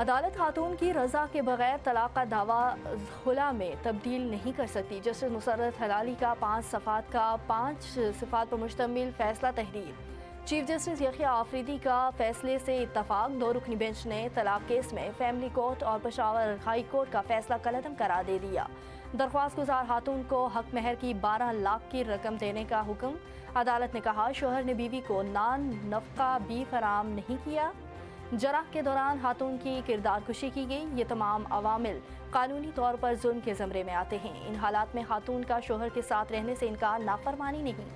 عدالت خاتون کی رضا کے بغیر طلاق کا دعویٰ خلا میں تبدیل نہیں کر سکتی۔ جسٹس مسرت ہلالی کا 5 صفحات پر مشتمل فیصلہ تحریر۔ چیف جسٹس یحییٰ آفریدی کا فیصلے سے اتفاق۔ 2 رکنی بینچ نے طلاق کیس میں فیملی کورٹ اور پشاور ہائی کورٹ کا فیصلہ کالعدم قرار دے دیا۔ درخواست گزار خاتون کو حق مہر کی 12 لاکھ کی رقم دینے کا حکم۔ عدالت نے کہا شوہر نے بیوی کو نان نفقہ بھی فراہم نہیں کیا۔ جرح کے دوران خاتون کی کردار کشی کی گئی۔ یہ تمام عوامل قانونی طور پر ظلم کے زمرے میں آتے ہیں۔ ان حالات میں خاتون کا شوہر کے ساتھ رہنے سے انکار نافرمانی نہیں۔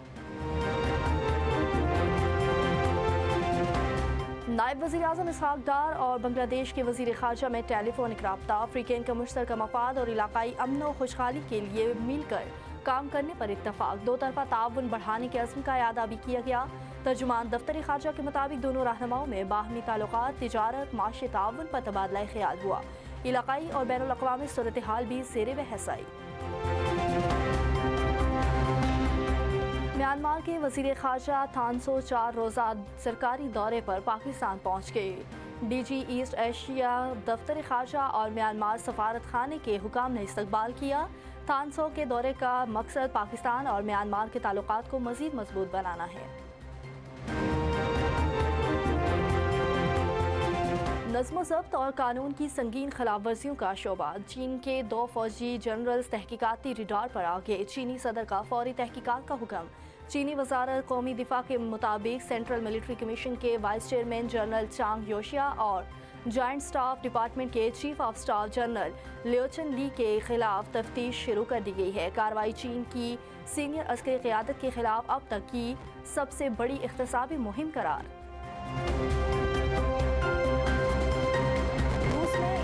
نائب وزیر اعظم اسحاق ڈار اور بنگلہ دیش کے وزیر خارجہ میں ٹیلی فونک رابطہ۔ افریقین کا مشترکہ مفاد اور علاقائی امن و خوشحالی کے لیے مل کر کام کرنے پر اتفاق۔ 2 طرفہ تعاون بڑھانے کے عزم کا اعادہ بھی کیا گیا۔ ترجمان دفتر خارجہ کے مطابق دونوں رہنماؤں میں باہمی تعلقات، تجارت، معاشی تعاون پر تبادلہ خیال ہوا۔ علاقائی اور بین الاقوامی صورتحال بھی زیر بحث آئی۔ میانمار کے وزیر خارجہ تھان سو 4 روزہ سرکاری دورے پر پاکستان پہنچ گئے۔ ڈی جی ایسٹ ایشیا دفتر خارجہ اور میانمار سفارت خانے کے حکام نے استقبال کیا۔ تھان سو کے دورے کا مقصد پاکستان اور میانمار کے تعلقات کو مزید مضبوط بنانا ہے۔ نظم و ضبط اور قانون کی سنگین خلاف ورزیوں کا شعبہ۔ چین کے 2 فوجی جنرلز تحقیقاتی ریڈار پر آ گئے۔ چینی صدر کا فوری تحقیقات کا حکم۔ چینی وزارت قومی دفاع کے مطابق سینٹرل ملٹری کمیشن کے وائس چیئرمین جنرل چانگ یوشیا اور جوائنٹ سٹاف ڈپارٹمنٹ کے چیف آف سٹاف جنرل لیو چن لی کے خلاف تفتیش شروع کر دی گئی ہے۔ کارروائی چین کی سینئر عسکری قیادت کے خلاف اب تک کی سب سے بڑی اغتصابی مہم قرار۔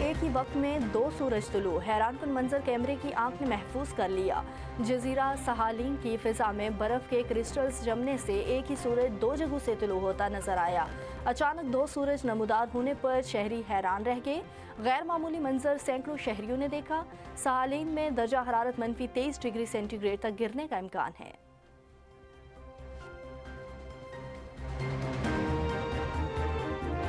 ایک ہی وقت میں 2 سورج طلوع، حیران کن منظر کیمرے کی آنکھ نے محفوظ کر لیا۔ جزیرہ سہالین کی فضا میں برف کے کرسٹلز جمنے سے ایک ہی سورج 2 جگہوں سے طلوع ہوتا نظر آیا۔ اچانک 2 سورج نمودار ہونے پر شہری حیران رہ گئے۔ غیر معمولی منظر سینکڑوں شہریوں نے دیکھا۔ سہالین میں درجہ حرارت -23 ڈگری سینٹی گریڈ تک گرنے کا امکان ہے۔